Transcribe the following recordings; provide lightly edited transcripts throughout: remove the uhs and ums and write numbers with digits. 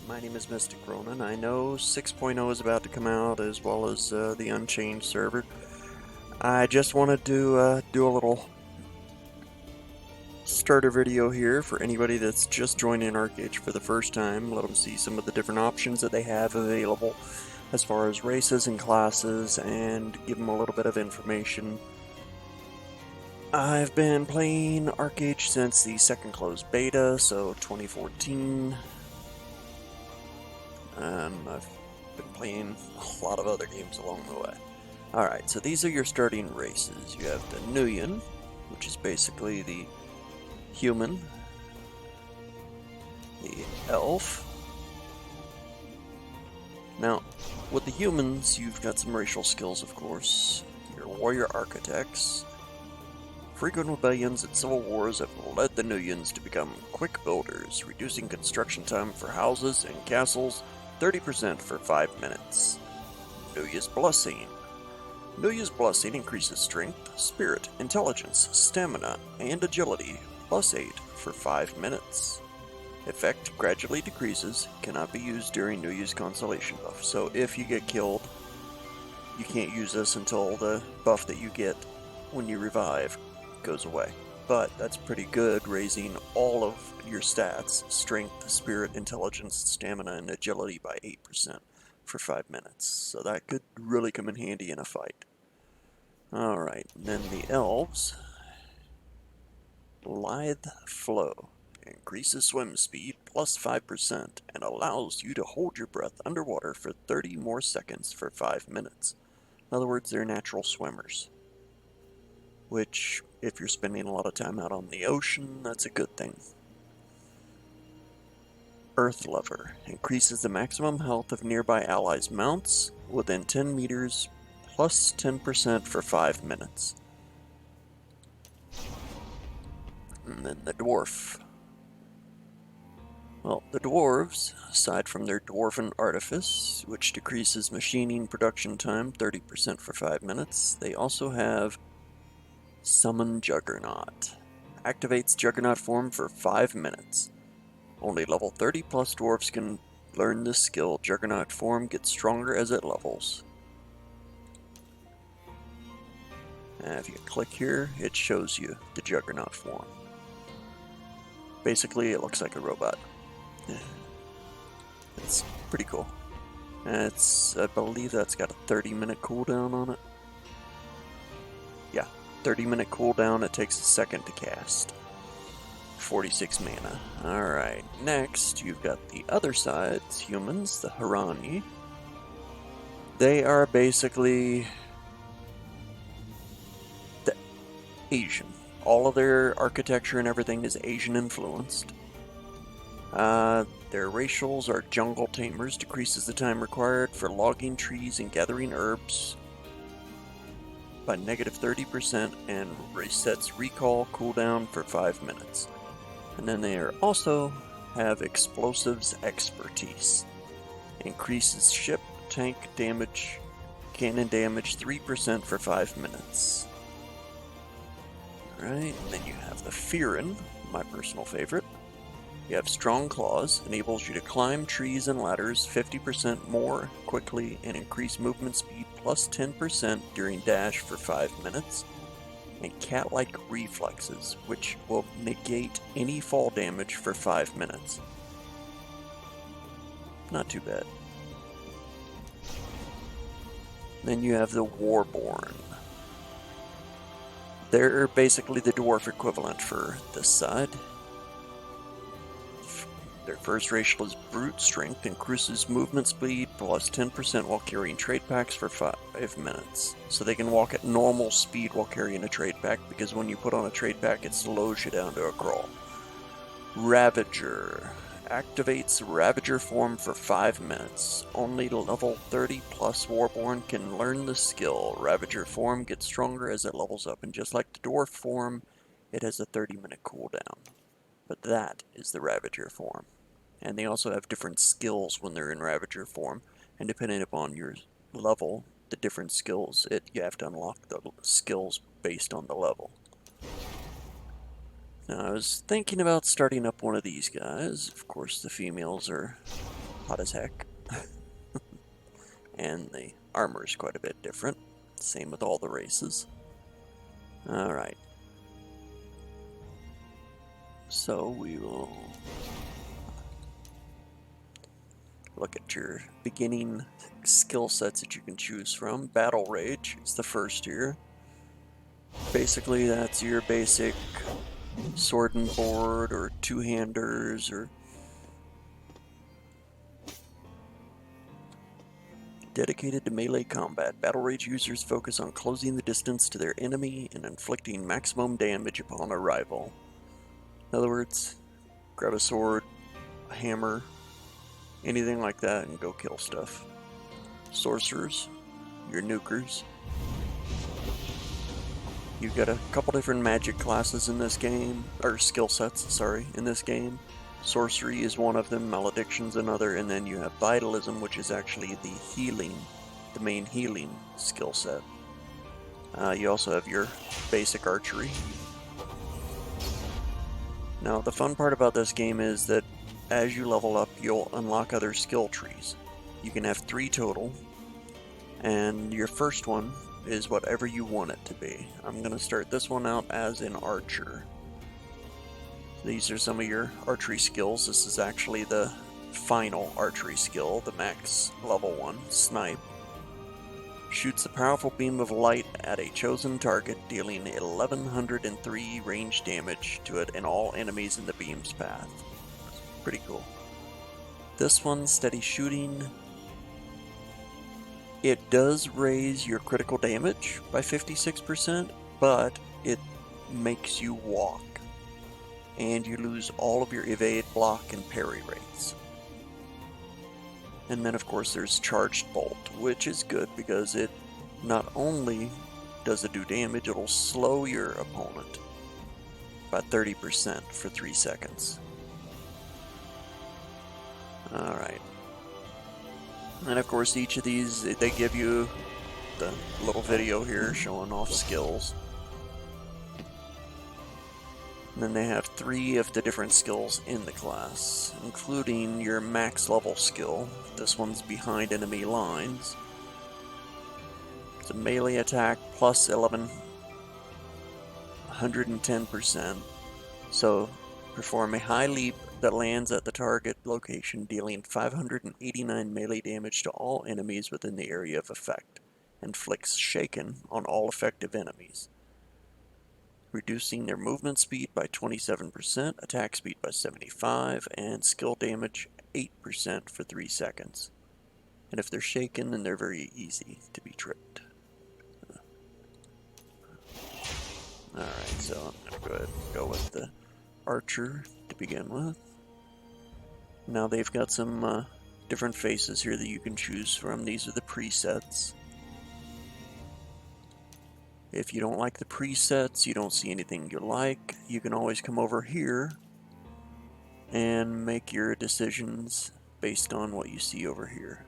my name is Mystic Ronan. I know 6.0 is about to come out, as well as the Unchained server. I just wanted to do a little starter video here for anybody that's just joining Archeage for the first time. Let them see some of the different options that they have available as far as races and classes, and give them a little bit of information. I've been playing Archeage since the second closed beta, so 2014. I've been playing a lot of other games along the way. Alright, so these are your starting races. You have the Nuyen, which is basically the human, the elf. Now, with the humans, you've got some racial skills, of course. Your warrior architects. Frequent rebellions and civil wars have led the Nuyens to become quick builders, reducing construction time for houses and castles 30% for 5 minutes. Nuya's Blessing. Nuya's Blessing increases strength, spirit, intelligence, stamina, and agility +8 for 5 minutes. Effect gradually decreases, cannot be used during Nuya's consolation buff. So if you get killed, you can't use this until the buff that you get when you revive goes away. But that's pretty good, raising all of your stats, strength, spirit, intelligence, stamina, and agility by 8% for 5 minutes. So that could really come in handy in a fight. Alright, then the elves. Lithe Flow. Increases swim speed +5% and allows you to hold your breath underwater for 30 more seconds for 5 minutes. In other words, they're natural swimmers. Which, if you're spending a lot of time out on the ocean, that's a good thing. Earth Lover. Increases the maximum health of nearby allies' mounts within 10 meters plus 10% for 5 minutes. And then the Dwarf. Well, the Dwarves, aside from their Dwarven Artifice, which decreases machining production time 30% for 5 minutes, they also have Summon Juggernaut. Activates Juggernaut form for 5 minutes. Only level 30 plus dwarves can learn this skill. Juggernaut form gets stronger as it levels. And if you click here, it shows you the Juggernaut form. Basically, it looks like a robot. It's pretty cool. And I believe that's got a 30-minute cooldown on it. Yeah, 30-minute cooldown, it takes a second to cast. 46 mana. Alright, next you've got the other side's humans, the Harani. They are basically the Asian. All of their architecture and everything is Asian influenced. Their racials are jungle tamers, decreases the time required for logging trees and gathering herbs by -30% and resets recall cooldown for 5 minutes. And then they also have explosives expertise. Increases ship, tank damage, cannon damage 3% for 5 minutes. Alright, and then you have the Fearin, my personal favorite. You have Strong Claws, enables you to climb trees and ladders 50% more quickly and increase movement speed +10% during dash for 5 minutes. And Cat-like Reflexes, which will negate any fall damage for 5 minutes. Not too bad. Then you have the Warborn. They're basically the dwarf equivalent for this side. Their first racial is Brute Strength, increases movement speed +10% while carrying trade packs for 5 minutes. So they can walk at normal speed while carrying a trade pack, because when you put on a trade pack, it slows you down to a crawl. Ravager. Activates Ravager form for 5 minutes. Only level 30 plus Warborn can learn the skill. Ravager form gets stronger as it levels up, and just like the Dwarf form, it has a 30-minute cooldown. But that is the Ravager form. And they also have different skills when they're in Ravager form, and depending upon your level, the different skills, you have to unlock the skills based on the level. Now, I was thinking about starting up one of these guys. Of course, the females are hot as heck. And the armor is quite a bit different. Same with all the races. Alright. So we will look at your beginning skill sets that you can choose from. Battle Rage is the first here. Basically, that's your basic sword and board, or two-handers, or dedicated to melee combat. Battle Rage users focus on closing the distance to their enemy and inflicting maximum damage upon arrival. In other words, grab a sword, a hammer, anything like that, and go kill stuff. Sorcerers, your nukers. You've got a couple different magic classes in this game, or skill sets, sorry, in this game. Sorcery is one of them, Malediction's another, and then you have Vitalism, which is actually the healing, the main healing skill set. You also have your basic archery. Now, the fun part about this game is that as you level up, you'll unlock other skill trees. You can have 3 total, and your first one is whatever you want it to be. I'm going to start this one out as an archer. These are some of your archery skills. This is actually the final archery skill, the max level 1, Snipe. Shoots a powerful beam of light at a chosen target, dealing 1103 range damage to it and all enemies in the beam's path. Pretty cool. This one, Steady Shooting. It does raise your critical damage by 56%, but it makes you walk. And you lose all of your evade, block, and parry rates. And then of course there's Charged Bolt, which is good because it not only does it do damage, it'll slow your opponent by 30% for 3 seconds. Alright. And of course each of these, they give you the little video here showing off skills. And then they have 3 of the different skills in the class, including your max level skill. This one's behind enemy lines. It's a melee attack plus 110%. So perform a high leap that lands at the target location, dealing 589 melee damage to all enemies within the area of effect. Inflicts Shaken on all effective enemies, reducing their movement speed by 27%, attack speed by 75%, and skill damage 8% for 3 seconds. And if they're shaken, then they're very easy to be tripped. Alright, so I'm going to go ahead and go with the archer to begin with. Now they've got some different faces here that you can choose from. These are the presets. If you don't like the presets, you don't see anything you like, you can always come over here and make your decisions based on what you see over here.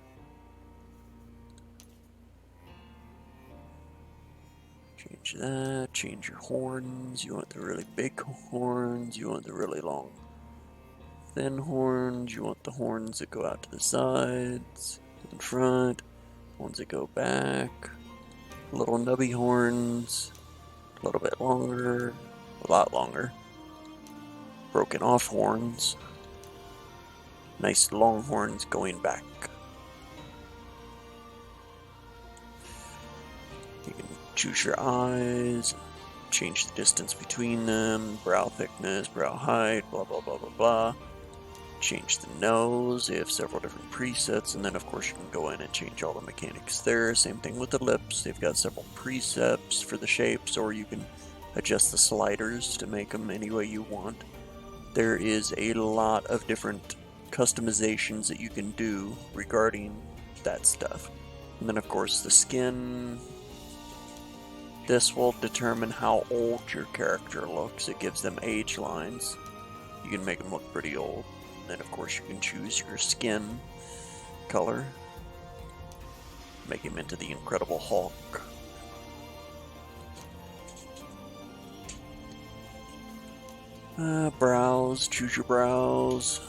Change that, change your horns. You want the really big horns, you want the really long thin horns, you want the horns that go out to the sides, in front, ones that go back. Little nubby horns, a little bit longer, a lot longer. Broken off horns, nice long horns going back. You can choose your eyes, change the distance between them, brow thickness, brow height, blah blah blah blah blah. Change the nose. They have several different presets, and then of course you can go in and change all the mechanics there. Same thing with the lips. They've got several presets for the shapes, or you can adjust the sliders to make them any way you want. There is a lot of different customizations that you can do regarding that stuff. And then of course the skin. This will determine how old your character looks. It gives them age lines. You can make them look pretty old. Then of course you can choose your skin color, make him into the Incredible Hulk. Brows, choose your brows.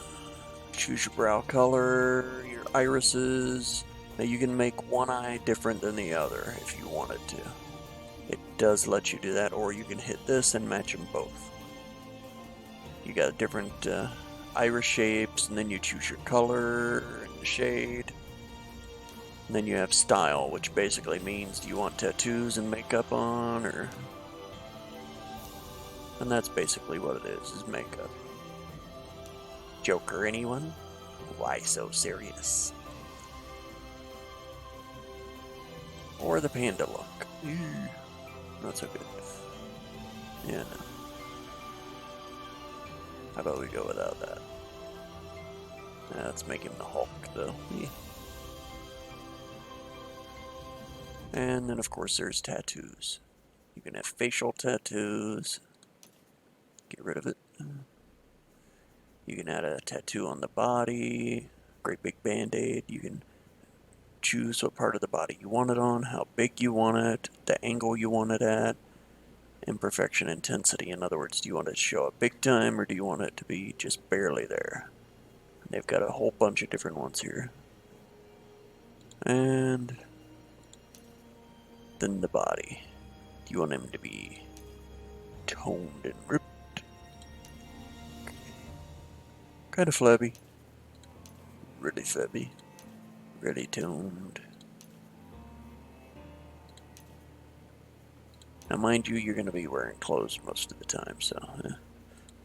Choose your brow color, your irises. Now you can make one eye different than the other if you wanted to. It does let you do that, or you can hit this and match them both. You got different iris shapes, and then you choose your color and the shade. And then you have style, which basically means do you want tattoos and makeup on, or... And that's basically what it is makeup. Joker, anyone? Why so serious? Or the panda look. Not so good. Yeah, no. How about we go without that? Let's make him the Hulk, though. Yeah. And then, of course, there's tattoos. You can have facial tattoos. Get rid of it. You can add a tattoo on the body. Great big band-aid. You can choose what part of the body you want it on, how big you want it, the angle you want it at, imperfection intensity. In other words, do you want it to show up big time, or do you want it to be just barely there? And they've got a whole bunch of different ones here. And then the body. Do you want him to be toned and ripped? Okay. Kind of flabby. Really flabby. Really toned. Now mind you, you're going to be wearing clothes most of the time, so...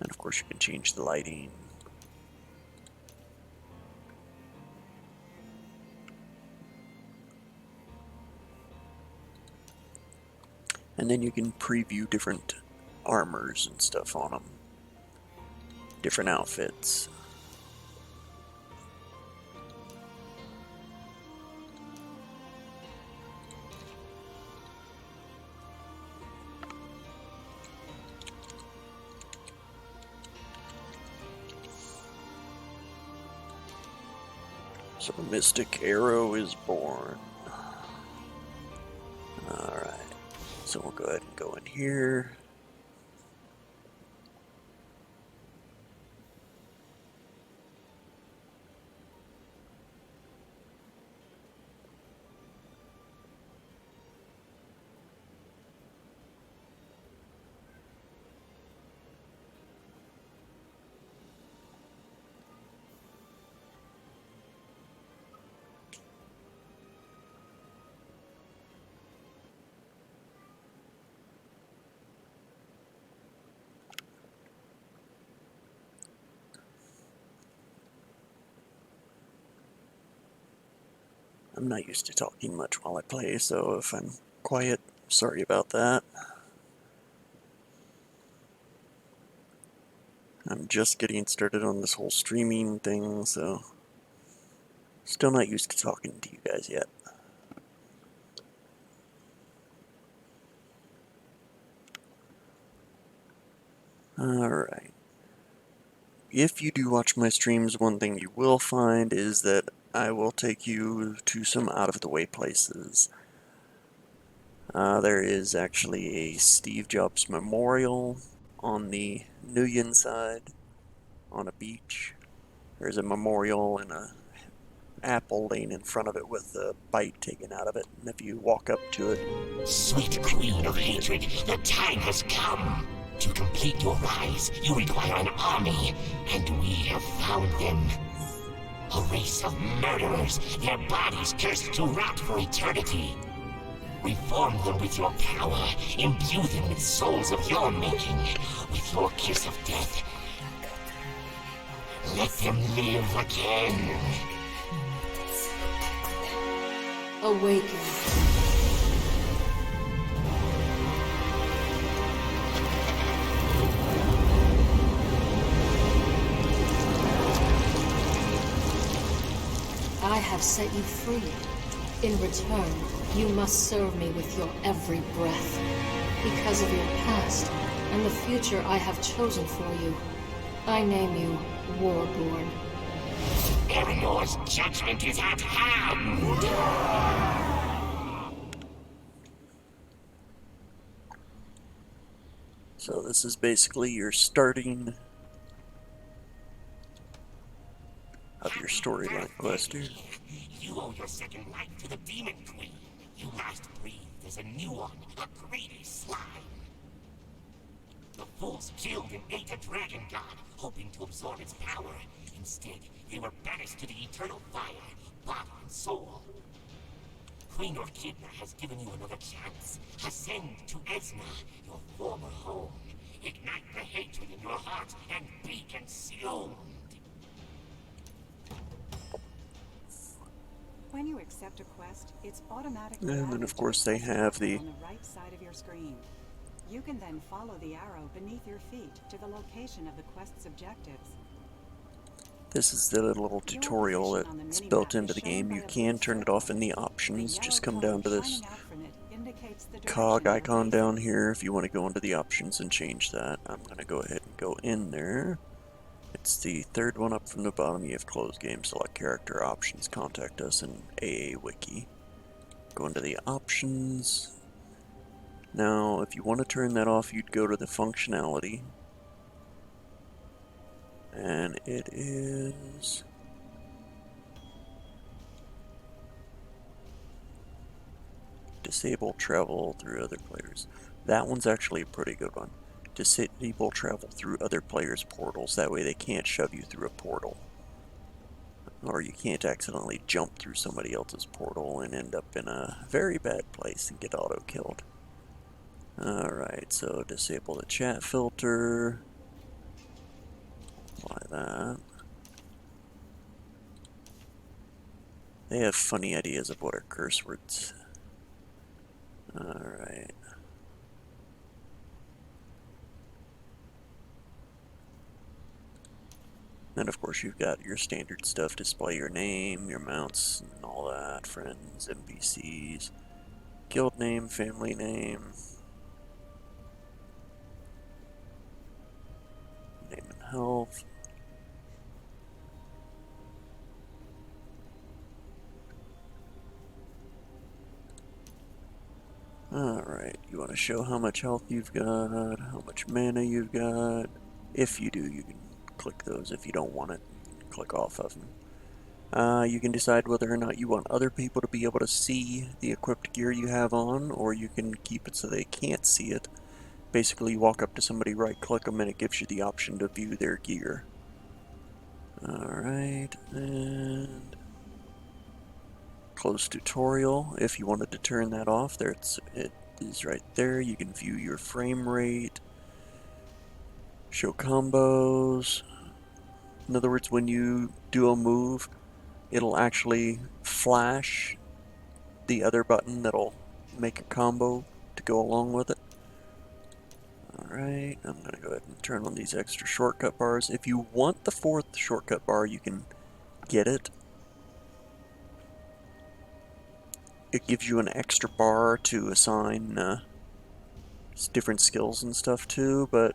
And of course you can change the lighting. And then you can preview different armors and stuff on them. Different outfits. So Mystic Arrow is born. Alright. So we'll go ahead and go in here. I'm not used to talking much while I play, so if I'm quiet, sorry about that. I'm just getting started on this whole streaming thing, so still not used to talking to you guys yet. Alright. If you do watch my streams, one thing you will find is that I will take you to some out-of-the-way places. There is actually a Steve Jobs memorial on the Nguyen side, on a beach. There's a memorial and a apple laying in front of it with a bite taken out of it, and if you walk up to it... Sweet Queen of Hatred, the time has come! To complete your rise, you require an army, and we have found them. A race of murderers, their bodies cursed to rot for eternity. Reform them with your power, imbue them with souls of your making, with your kiss of death. Let them live again. Awaken. I have set you free. In return, you must serve me with your every breath. Because of your past, and the future I have chosen for you, I name you Warborn. Eleanor's judgment is at hand! So this is basically your starting of your storyline quest here. You owe your second life to the Demon Queen. You last breathed as a new one, a greedy slime. The fools killed and ate a dragon god, hoping to absorb its power. Instead, they were banished to the eternal fire, body and soul. Queen Orchidna has given you another chance. Ascend to Esna, your former home. Ignite the hatred in your heart and be consumed. When you accept a quest, it's automatically And then added of to course the they quest have marker the on the right side of your screen. You can then follow the arrow beneath your feet to the location of the quest's objectives. This is the little tutorial that's built into the game. You can turn it off in the options. Just come down to this cog icon down here if you want to go into the options and change that. I'm going to go ahead and go in there. It's the third one up from the bottom. You have close game, select character, options, contact us, and AA Wiki. Go into the options. Now, if you want to turn that off, you'd go to the functionality. And it is disable travel through other players. That one's actually a pretty good one. Disable travel through other players' portals. That way they can't shove you through a portal. Or you can't accidentally jump through somebody else's portal and end up in a very bad place and get auto-killed. Alright, so disable the chat filter. Apply that. They have funny ideas of what are curse words. Alright. Then of course you've got your standard stuff, display your name, your mounts, and all that, friends, NPCs, guild name, family name, name and health. Alright, you want to show how much health you've got, how much mana you've got. If you do, you can click those. If you don't want it, click off of them. You can decide whether or not you want other people to be able to see the equipped gear you have on, or you can keep it so they can't see it. Basically, you walk up to somebody, right-click them, and it gives you the option to view their gear. Alright, and close tutorial. If you wanted to turn that off, it is right there. You can view your frame rate, show combos. In other words, when you do a move, it'll actually flash the other button that'll make a combo to go along with it. Alright, I'm going to go ahead and turn on these extra shortcut bars. If you want the fourth shortcut bar, you can get it. It gives you an extra bar to assign different skills and stuff to, but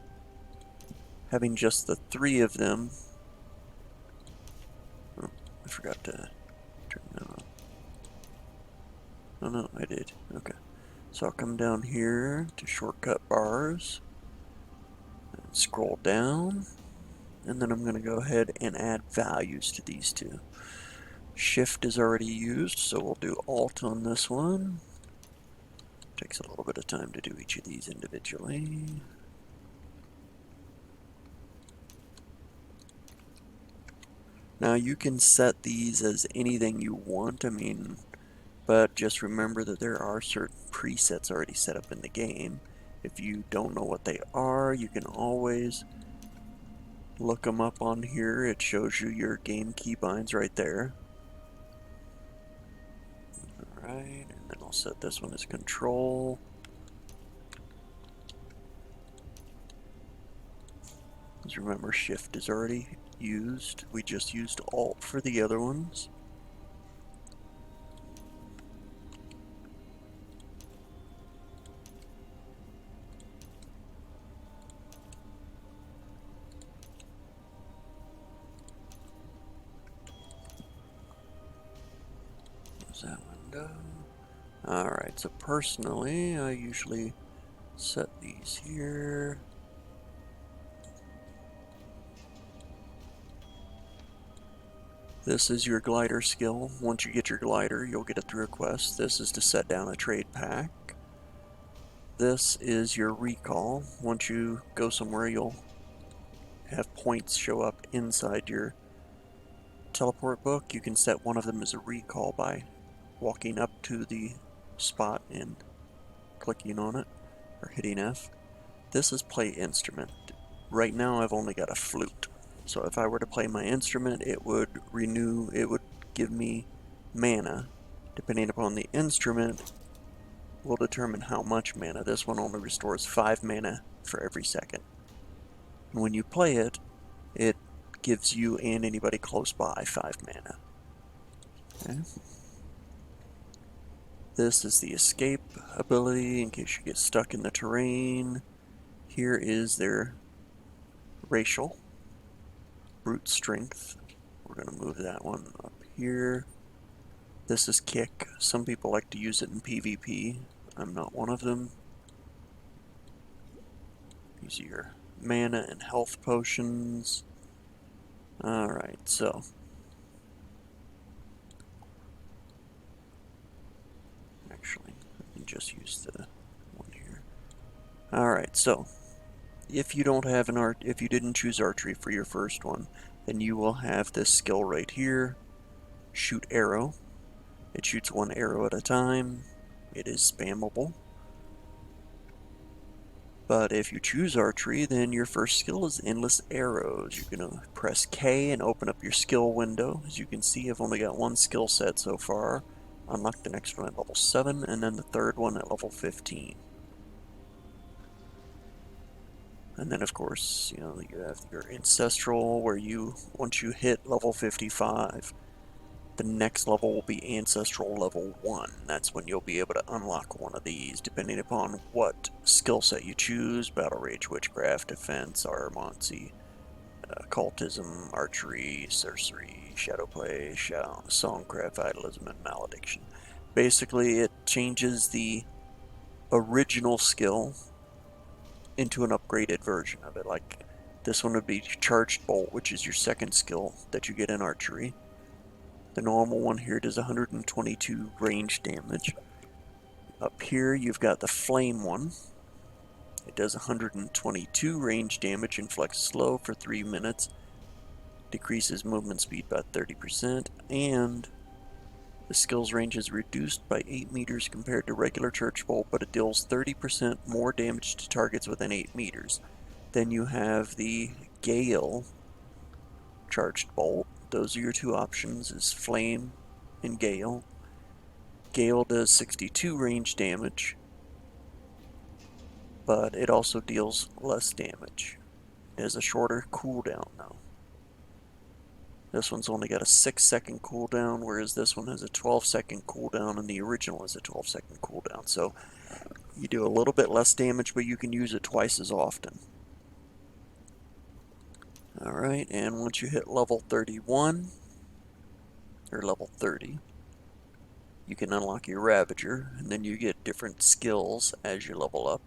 having just the 3 of them... Oh, I forgot to turn that on. Oh no, I did. Okay. So I'll come down here to shortcut bars, and scroll down, and then I'm going to go ahead and add values to these 2. Shift is already used, so we'll do Alt on this one. Takes a little bit of time to do each of these individually. Now you can set these as anything you want, but just remember that there are certain presets already set up in the game. If you don't know what they are, you can always look them up on here. It shows you your game keybinds right there. Alright, and then I'll set this one as control. Because remember, shift is already used. We just used alt for the other ones. Close that window. Alright, so personally, I usually set these here. This is your glider skill. Once you get your glider, you'll get it through a quest. This is to set down a trade pack. This is your recall. Once you go somewhere, you'll have points show up inside your teleport book. You can set one of them as a recall by walking up to the spot and clicking on it, or hitting F. This is play instrument. Right now I've only got a flute. So if I were to play my instrument, it would give me mana. Depending upon the instrument, will determine how much mana. This one only restores 5 mana for every second. And when you play it, it gives you and anybody close by 5 mana. Okay. This is the escape ability in case you get stuck in the terrain. Here is their racial. Brute strength. We're going to move that one up here. This is kick. Some people like to use it in PvP. I'm not one of them. These are your mana and health potions. Alright, so actually, let me just use the one here. Alright, so if you don't have if you didn't choose archery for your first one, then you will have this skill right here, shoot arrow. It shoots one arrow at a time. It is spammable. But if you choose archery, then your first skill is endless arrows. You're going to press K and open up your skill window. As you can see, I've only got one skill set so far. Unlock the next one at level 7, and then the third one at level 15. And then, of course, you have your ancestral, where once you hit level 55, the next level will be ancestral level 1. That's when you'll be able to unlock one of these, depending upon what skill set you choose: battle rage, witchcraft, defense, aromancy, occultism, archery, sorcery, shadowplay, songcraft, vitalism, and malediction. Basically, it changes the original skill into an upgraded version of it. Like this one would be charged bolt, which is your second skill that you get in archery. The normal one here does 122 range damage. Up here you've got the flame one. It does 122 range damage and flexes slow for 3 minutes. Decreases movement speed by 30%, and the skill's range is reduced by 8 meters compared to regular charged bolt, but it deals 30% more damage to targets within 8 meters. Then you have the Gale charged bolt. Those are your two options, is Flame and Gale. Gale does 62 range damage, but it also deals less damage. It has a shorter cooldown now. This one's only got a 6-second cooldown, whereas this one has a 12-second cooldown, and the original is a 12-second cooldown. So you do a little bit less damage, but you can use it twice as often. Alright, and once you hit level 31, or level 30, you can unlock your Ravager, and then you get different skills as you level up.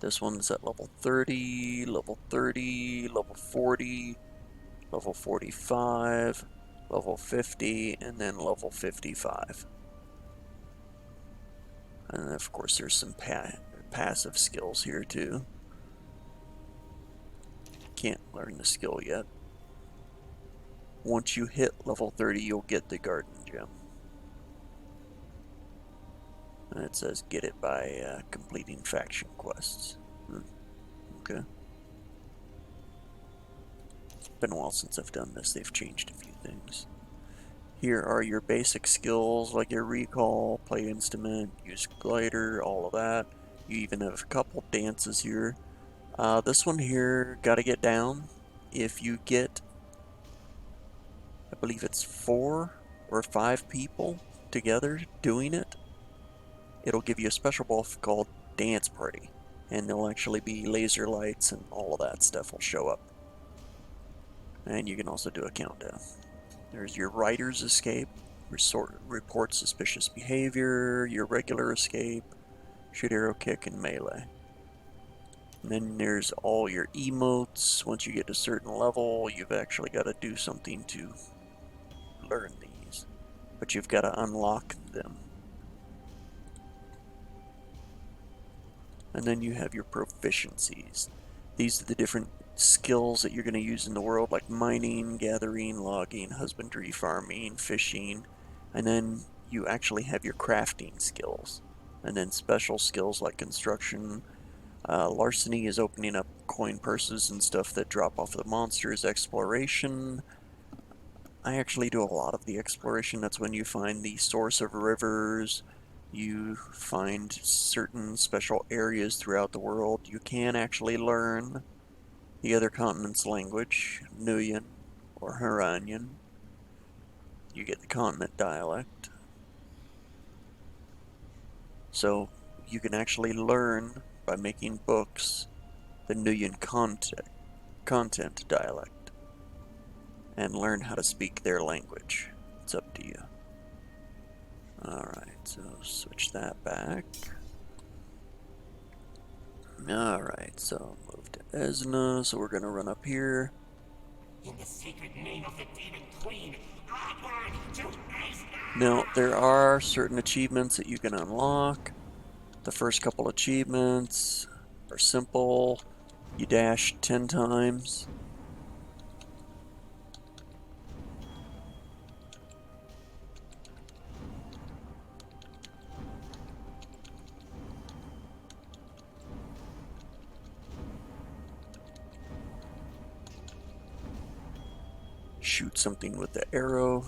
This one's at level 30, level 30, level 40, level 45, level 50, and then level 55. And then of course there's some passive skills here too. Can't learn the skill yet. Once you hit level 30, you'll get the Garden Gem. And it says get it by completing faction quests. Okay. It's been a while since I've done this. They've changed a few things. Here are your basic skills, like your recall, play instrument, use glider, all of that. You even have a couple dances here. This one here, gotta get down. If you get, I believe it's 4 or 5 people together doing it, it'll give you a special buff called Dance Party. And there'll actually be laser lights and all of that stuff will show up. And you can also do a countdown. There's your Rider's Escape, report suspicious behavior, your regular escape, shoot arrow, kick, and melee. And then there's all your emotes. Once you get to a certain level, you've actually got to do something to learn these, but you've got to unlock them. And then you have your proficiencies. These are the different skills that you're going to use in the world, like mining, gathering, logging, husbandry, farming, fishing. And then you actually have your crafting skills. And then special skills like construction. Larceny is opening up coin purses and stuff that drop off the monsters. Exploration. I actually do a lot of the exploration. That's when you find the source of rivers. You find certain special areas throughout the world. You can actually learn the other continent's language, Nuyen or Haranian. You get the continent dialect. So you can actually learn, by making books, the Nuyen content dialect, and learn how to speak their language. It's up to you. Alright, so switch that back. Alright, so move to Esna, so we're gonna run up here. In the sacred name of the Demon Queen, onward to Esna! Now, there are certain achievements that you can unlock. The first couple achievements are simple. You dash 10 times. Shoot something with the arrow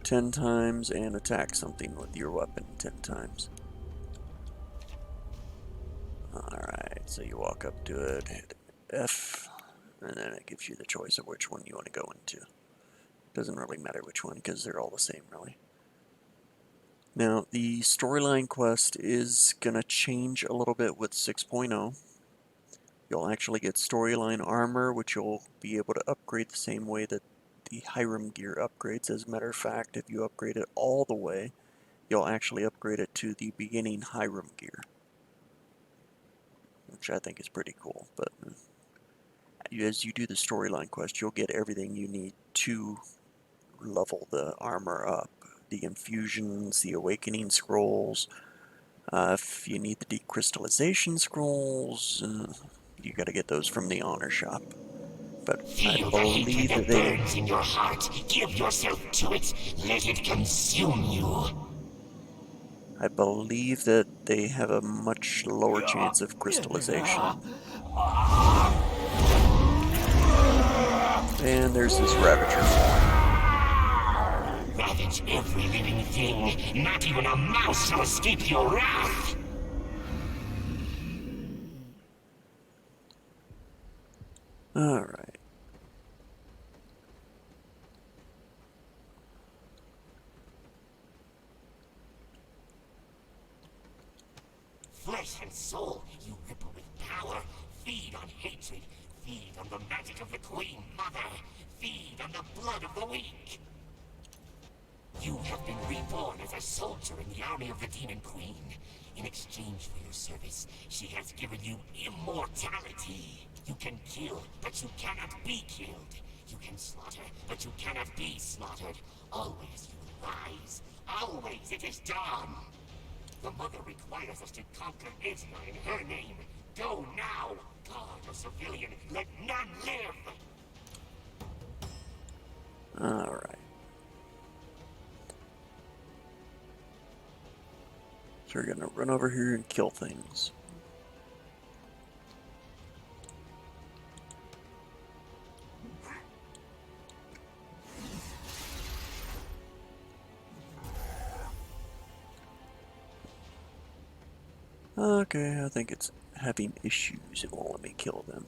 10 times and attack something with your weapon 10 times. Alright, so you walk up to it, hit F, and then it gives you the choice of which one you want to go into. Doesn't really matter which one because they're all the same, really. Now, the storyline quest is going to change a little bit with 6.0. You'll actually get storyline armor, which you'll be able to upgrade the same way that the Hiram gear upgrades. As a matter of fact, if you upgrade it all the way, you'll actually upgrade it to the beginning Hiram gear, which I think is pretty cool. But as you do the storyline quest, you'll get everything you need to level the armor up. The infusions, the awakening scrolls. If you need the decrystallization scrolls, you gotta get those from the honor shop. But Feel I the hatred believe that that they... burns in your heart. Give yourself to it. Let it consume you. I believe that they have a much lower chance of crystallization. And there's this Ravager form. Ravage every living thing. Not even a mouse shall escape your wrath. Alright. Flesh and soul, you ripple with power. Feed on hatred. Feed on the magic of the Queen Mother. Feed on the blood of the weak. You have been reborn as a soldier in the army of the Demon Queen. In exchange for your service, she has given you immortality. You can kill, but you cannot be killed. You can slaughter, but you cannot be slaughtered. Always you rise. Always it is done. The Mother requires us to conquer Esna in her name. Go now. God or civilian, let none live. Alright. So we're gonna run over here and kill things. Okay, I think it's having issues. It won't let me kill them.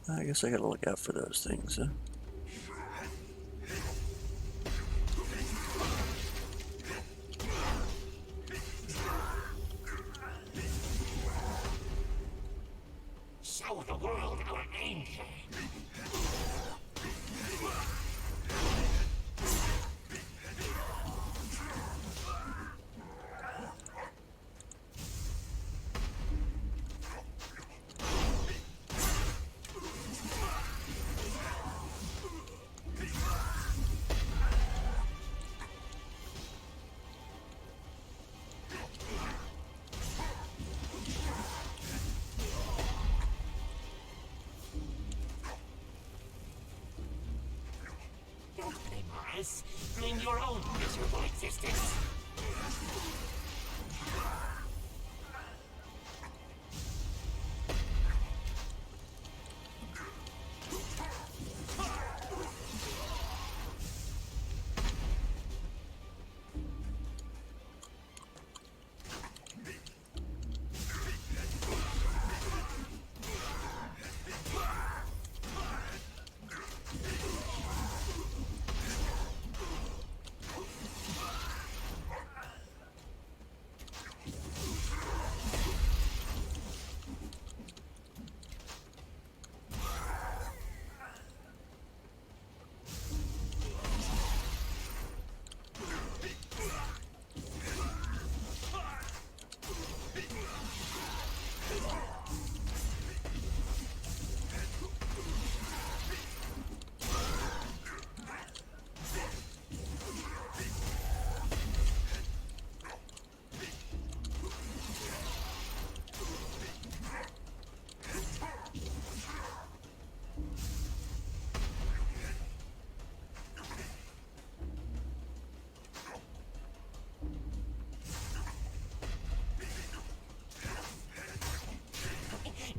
I guess I gotta look out for those things, huh? In your own miserable existence.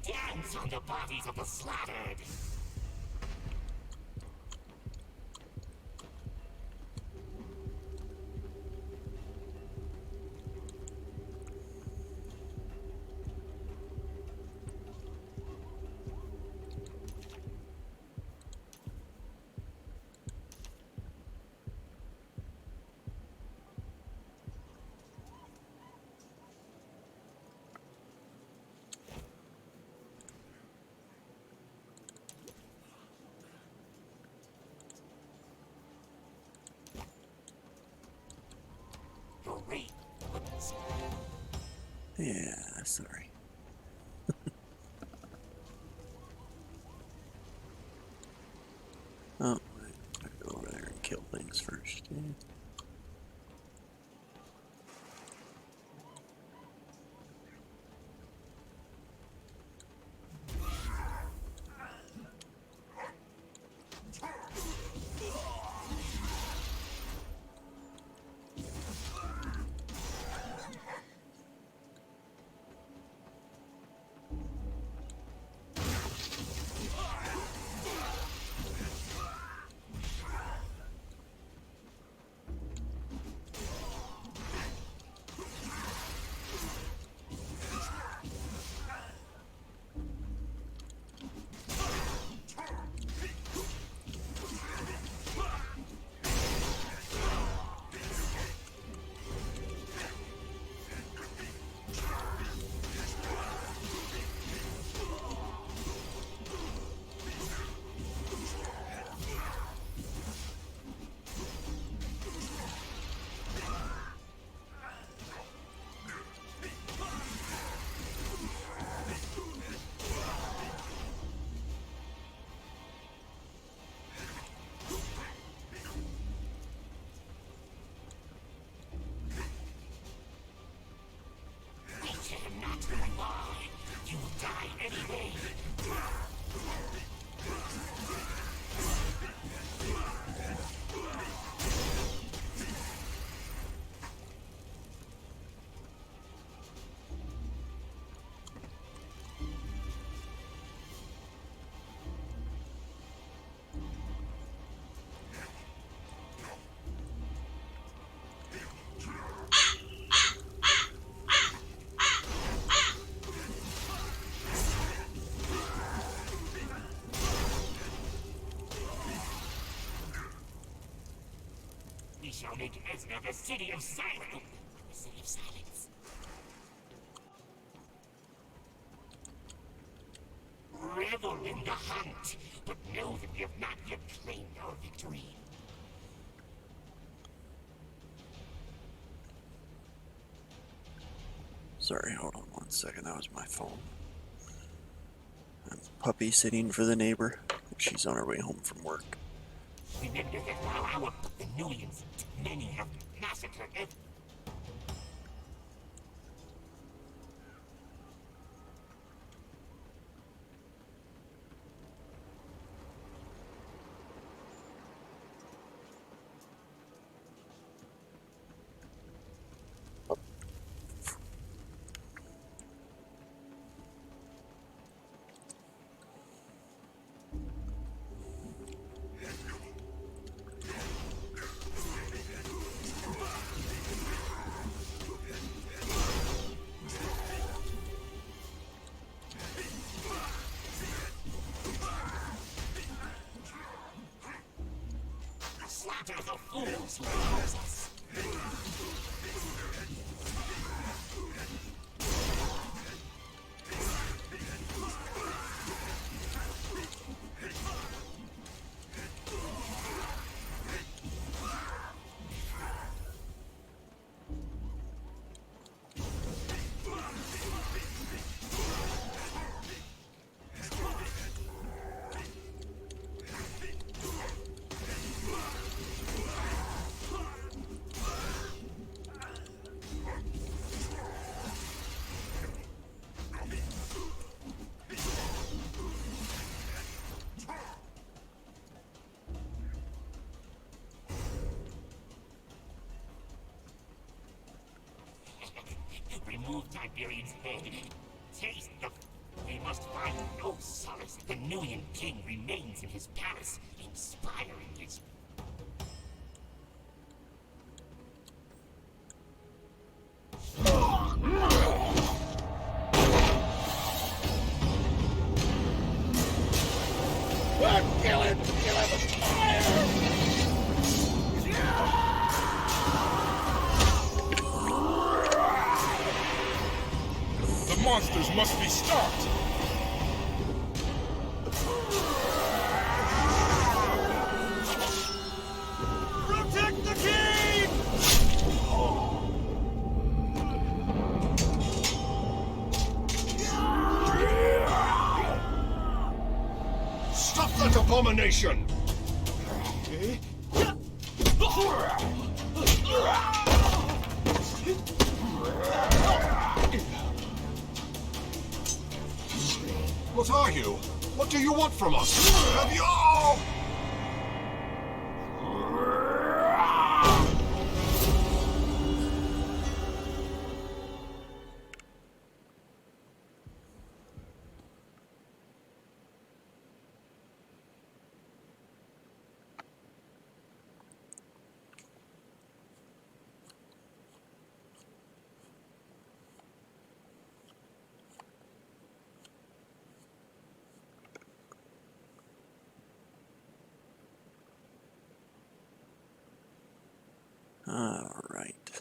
Dance on the bodies of the slaughtered! Yeah, sorry. Oh, I go over there and kill things first. Yeah. We shall make Esna the city of silence. The city of silence. Revel in the hunt, but know that we have not yet claimed our victory. Sorry, hold on 1 second. That was my phone. I'm puppy sitting for the neighbor. She's on her way home from work. Remember that while the millions, many have massacred every... Slaughter the fools who oppose us. Remove Tiberian's head. Taste the... We must find no solace. The Nuyen king remains in his palace, inspiring his... The monsters must be stopped! Protect the king! Stop that abomination! What are you? What do you want from us? Have you... Oh! Alright.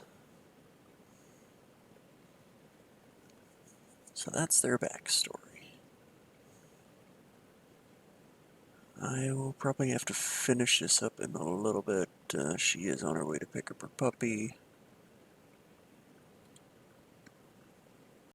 So that's their backstory. I will probably have to finish this up in a little bit. She is on her way to pick up her puppy.